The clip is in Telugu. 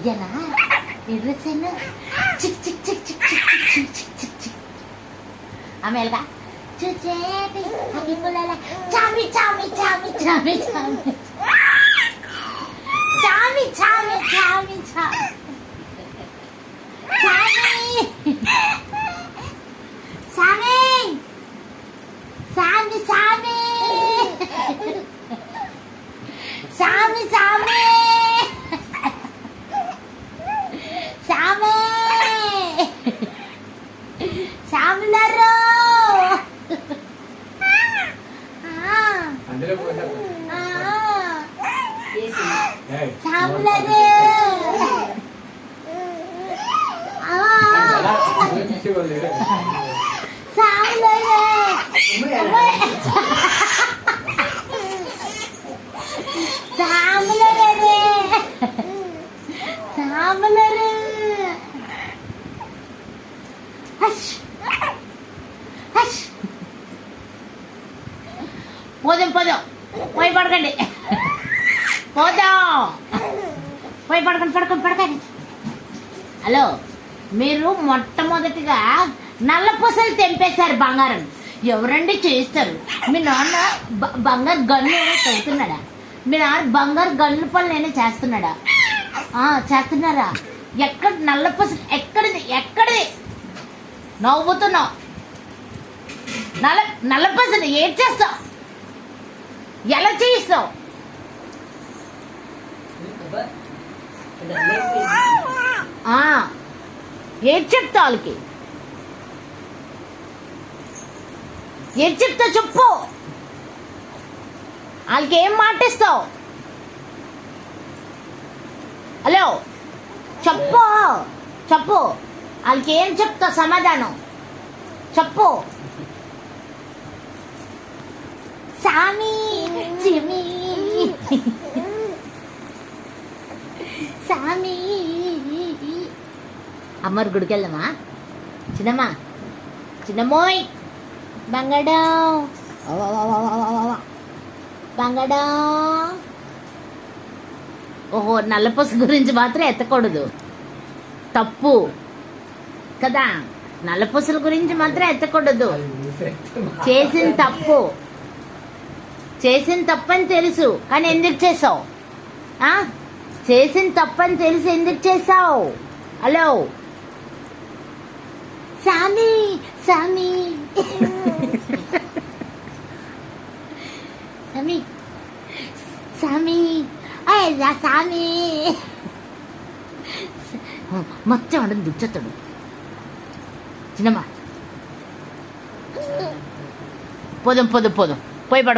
ఇదేనా ఎర్రసేను చిక్ చిక్ చిక్ చిక్ చిక్ చిక్ చిక్ చిక్ చిక్ ఆమెలుగా చూచేటి అగిపులల చామి చామి చామి చామి చామి చామి చామి చామి చామి సామి సామి సామి సామి సామి సామి సామిలరు సామిలరు పోదాం పోదాం పోయి పడకండి పోదాం పోయి పడకండి పడకండి పడకండి. హలో, మీరు మొట్టమొదటిగా నల్ల పూసలు తెంపేశారు బంగారం. ఎవరండి చేస్తారు? మీ నాన్న బంగారు గన్ను ఏమైనా చదువుతున్నాడా? మీ నాన్న బంగారు గన్ను పనులు ఏమైనా చేస్తున్నాడా? చేస్తున్నారా? ఎక్కడ నల్ల పూసలు? ఎక్కడిది ఎక్కడిది? నవ్వుతున్నావు. నల్ల పూసలు ఏం చేస్తావు? ఎలా చేయిస్తావు? ఏం చెప్తా వాళ్ళకి? ఏం చెప్తా చెప్పు. వాళ్ళకి ఏం మాటిస్తావు? హలో, చెప్పు చెప్పు. వాళ్ళకి ఏం చెప్తావు? సమాధానం చెప్పు. సామి చిమి సామి. అమ్మరు గుడికి వెళ్దామా? చిన్నమ్మా, చిన్నమ్మోయ్, బంగాడం బంగాడం. ఓహో, నల్లపూస గురించి మాత్రం ఎత్తకూడదు, తప్పు కదా. నల్లపూసల గురించి మాత్రం ఎత్తకూడదు. చేసిన తప్పు, చేసిన తప్పని తెలుసు కానీ ఎందుకు చేసావు? చేసిన తప్పని తెలిసి ఎందుకు చేసావు? హలో సామి సామి సామి సామి అయ్యా సామి. మొత్తం అడని దుచ్చతాడు. చిన్నమ్మా, పోదాం పోదాం పోదాం, పోయి పడు.